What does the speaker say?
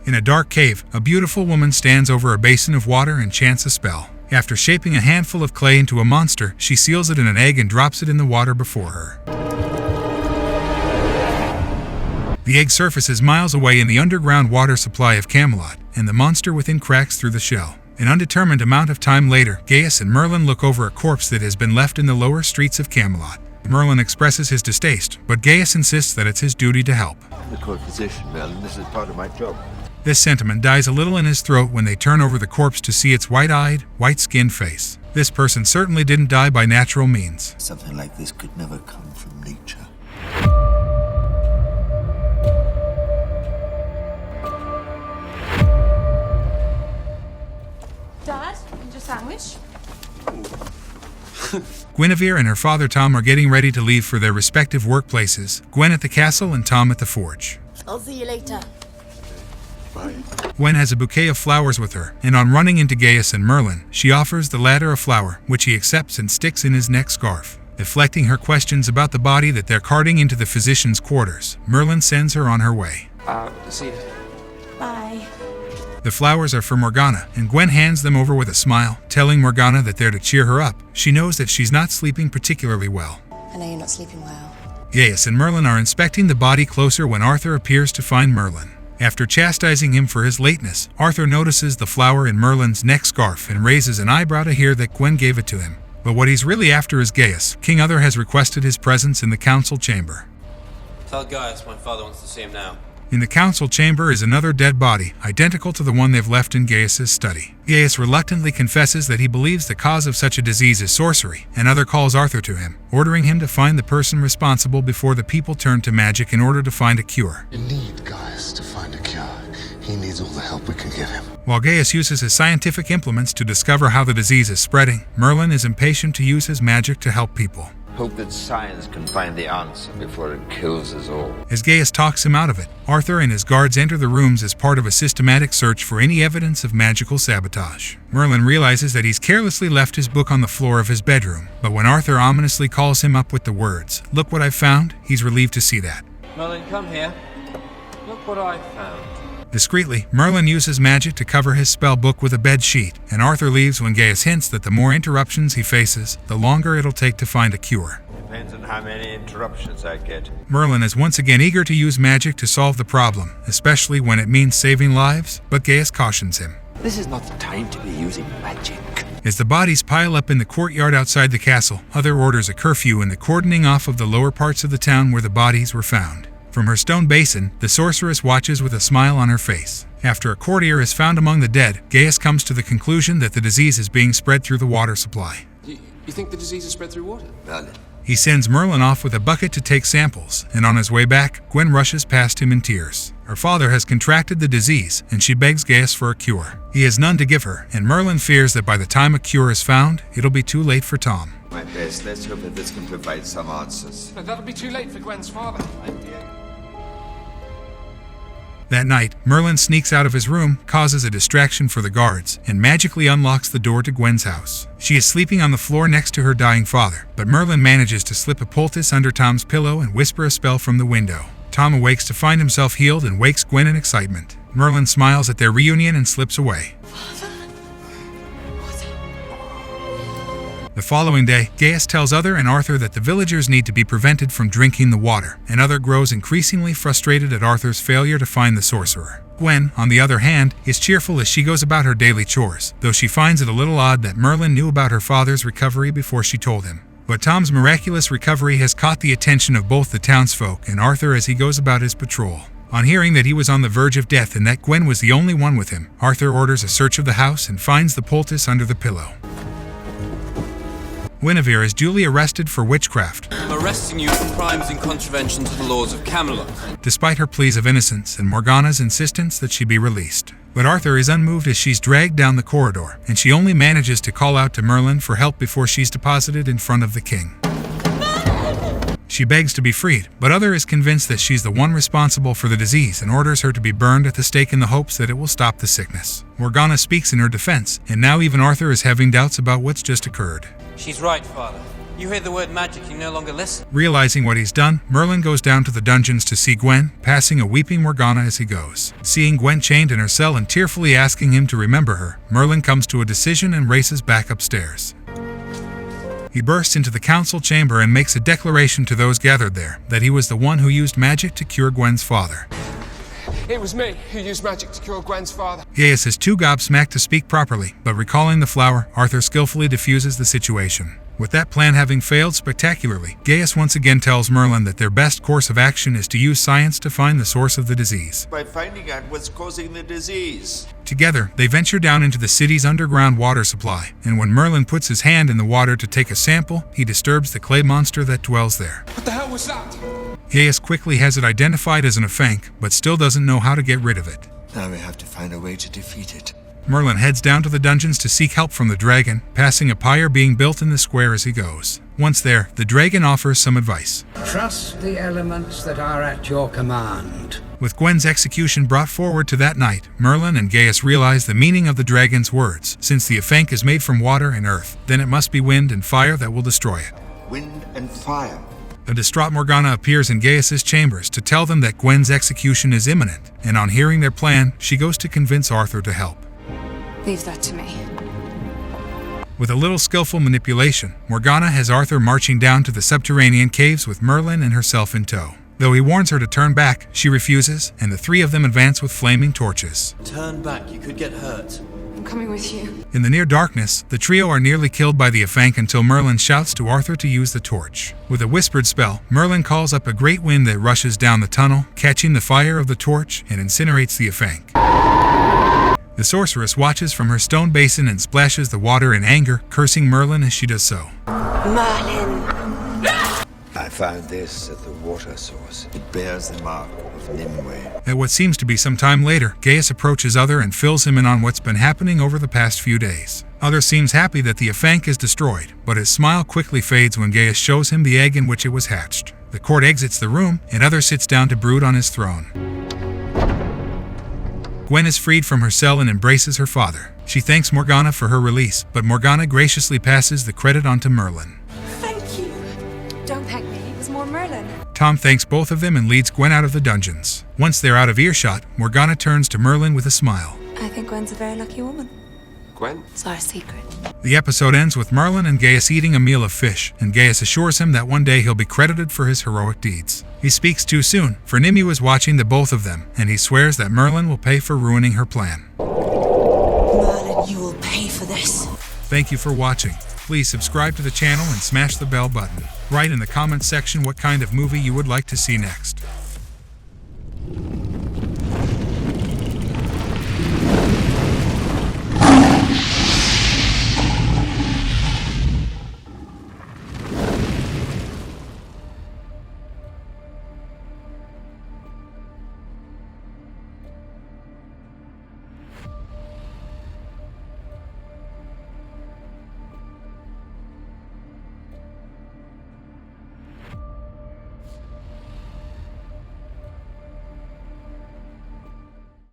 In a dark cave, a beautiful woman stands over a basin of water and chants a spell. After shaping a handful of clay into a monster, she seals it in an egg and drops it in the water before her. The egg surfaces miles away in the underground water supply of Camelot, and the monster within cracks through the shell. An undetermined amount of time later, Gaius and Merlin look over a corpse that has been left in the lower streets of Camelot. Merlin expresses his distaste, but Gaius insists that it's his duty to help. I'm the court physician, Merlin. This is part of my job. This sentiment dies a little in his throat when they turn over the corpse to see its white-eyed, white-skinned face. This person certainly didn't die by natural means. Something like this could never come from nature. Dad, need your sandwich? Guinevere and her father Tom are getting ready to leave for their respective workplaces, Gwen at the castle and Tom at the forge. I'll see you later. Bye. Gwen has a bouquet of flowers with her, and on running into Gaius and Merlin, she offers the latter a flower, which he accepts and sticks in his neck scarf. Deflecting her questions about the body that they're carting into the physician's quarters, Merlin sends her on her way. See you. Bye. The flowers are for Morgana, and Gwen hands them over with a smile, telling Morgana that they're to cheer her up. She knows that she's not sleeping particularly well. I know you're not sleeping well. Gaius and Merlin are inspecting the body closer when Arthur appears to find Merlin. After chastising him for his lateness, Arthur notices the flower in Merlin's neck scarf and raises an eyebrow to hear that Gwen gave it to him. But what he's really after is Gaius. King Arthur has requested his presence in the council chamber. Tell Gaius my father wants to see him now. In the council chamber is another dead body, identical to the one they've left in Gaius's study. Gaius reluctantly confesses that he believes the cause of such a disease is sorcery, and Arthur calls Arthur to him, ordering him to find the person responsible before the people turn to magic in order to find a cure. You need Gaius to find a cure. He needs all the help we can give him. While Gaius uses his scientific implements to discover how the disease is spreading, Merlin is impatient to use his magic to help people. Hope that science can find the answer before it kills us all. As Gaius talks him out of it, Arthur and his guards enter the rooms as part of a systematic search for any evidence of magical sabotage. Merlin realizes that he's carelessly left his book on the floor of his bedroom, but when Arthur ominously calls him up with the words, "Look what I found," he's relieved to see that. Merlin, come here. Look what I found. Discreetly, Merlin uses magic to cover his spell book with a bed sheet, and Arthur leaves when Gaius hints that the more interruptions he faces, the longer it'll take to find a cure. Depends on how many interruptions I get. Merlin is once again eager to use magic to solve the problem, especially when it means saving lives, but Gaius cautions him. This is not the time to be using magic. As the bodies pile up in the courtyard outside the castle, Arthur orders a curfew and the cordoning off of the lower parts of the town where the bodies were found. From her stone basin, the sorceress watches with a smile on her face. After a courtier is found among the dead, Gaius comes to the conclusion that the disease is being spread through the water supply. You think the disease is spread through water? Merlin. He sends Merlin off with a bucket to take samples, and on his way back, Gwen rushes past him in tears. Her father has contracted the disease, and she begs Gaius for a cure. He has none to give her, and Merlin fears that by the time a cure is found, it'll be too late for Tom. My best. Let's hope that this can provide some answers. But that'll be too late for Gwen's father. That night, Merlin sneaks out of his room, causes a distraction for the guards, and magically unlocks the door to Gwen's house. She is sleeping on the floor next to her dying father, but Merlin manages to slip a poultice under Tom's pillow and whisper a spell from the window. Tom awakes to find himself healed and wakes Gwen in excitement. Merlin smiles at their reunion and slips away. The following day, Gaius tells Arthur and Arthur that the villagers need to be prevented from drinking the water, and Arthur grows increasingly frustrated at Arthur's failure to find the sorcerer. Gwen, on the other hand, is cheerful as she goes about her daily chores, though she finds it a little odd that Merlin knew about her father's recovery before she told him. But Tom's miraculous recovery has caught the attention of both the townsfolk and Arthur as he goes about his patrol. On hearing that he was on the verge of death and that Gwen was the only one with him, Arthur orders a search of the house and finds the poultice under the pillow. Guinevere is duly arrested for witchcraft. I'm arresting you for crimes in contravention to the laws of Camelot. Despite her pleas of innocence and Morgana's insistence that she be released. But Arthur is unmoved as she's dragged down the corridor, and she only manages to call out to Merlin for help before she's deposited in front of the king. She begs to be freed, but Arthur is convinced that she's the one responsible for the disease and orders her to be burned at the stake in the hopes that it will stop the sickness. Morgana speaks in her defense, and now even Arthur is having doubts about what's just occurred. She's right, Father. You hear the word magic, you no longer listen. Realizing what he's done, Merlin goes down to the dungeons to see Gwen, passing a weeping Morgana as he goes. Seeing Gwen chained in her cell and tearfully asking him to remember her, Merlin comes to a decision and races back upstairs. He bursts into the council chamber and makes a declaration to those gathered there that he was the one who used magic to cure Gwen's father. It was me who used magic to cure Gwen's father. Gaius is too gobsmacked to speak properly, but recalling the flower, Arthur skillfully diffuses the situation. With that plan having failed spectacularly, Gaius once again tells Merlin that their best course of action is to use science to find the source of the disease. By finding out what's causing the disease. Together, they venture down into the city's underground water supply, and when Merlin puts his hand in the water to take a sample, he disturbs the clay monster that dwells there. What the hell was that? Gaius quickly has it identified as an Afank, but still doesn't know how to get rid of it. Now we have to find a way to defeat it. Merlin heads down to the dungeons to seek help from the dragon, passing a pyre being built in the square as he goes. Once there, the dragon offers some advice. Trust the elements that are at your command. With Gwen's execution brought forward to that night, Merlin and Gaius realize the meaning of the dragon's words. Since the Afank is made from water and earth, then it must be wind and fire that will destroy it. Wind and fire. A distraught Morgana appears in Gaius's chambers to tell them that Gwen's execution is imminent, and on hearing their plan, she goes to convince Arthur to help. Leave that to me. With a little skillful manipulation, Morgana has Arthur marching down to the subterranean caves with Merlin and herself in tow. Though he warns her to turn back, she refuses, and the three of them advance with flaming torches. Turn back, you could get hurt. I'm coming with you. In the near darkness, the trio are nearly killed by the Afank until Merlin shouts to Arthur to use the torch. With a whispered spell, Merlin calls up a great wind that rushes down the tunnel, catching the fire of the torch and incinerates the Afank. The sorceress watches from her stone basin and splashes the water in anger, cursing Merlin as she does so. Merlin. I found this at the water source. It bears the mark of Nimueh. At what seems to be some time later, Gaius approaches Other and fills him in on what's been happening over the past few days. Other seems happy that the Afank is destroyed, but his smile quickly fades when Gaius shows him the egg in which it was hatched. The court exits the room, and Other sits down to brood on his throne. Gwen is freed from her cell and embraces her father. She thanks Morgana for her release, but Morgana graciously passes the credit on to Merlin. Thank you. Don't thank me. It was more Merlin. Tom thanks both of them and leads Gwen out of the dungeons. Once they're out of earshot, Morgana turns to Merlin with a smile. I think Gwen's a very lucky woman. Gwen? It's our secret. The episode ends with Merlin and Gaius eating a meal of fish, and Gaius assures him that one day he'll be credited for his heroic deeds. He speaks too soon, for Nimueh is watching the both of them, and he swears that Merlin will pay for ruining her plan. Merlin, you will pay for this. Thank you for watching. Please subscribe to the channel and smash the bell button. Write in the comments section what kind of movie you would like to see next.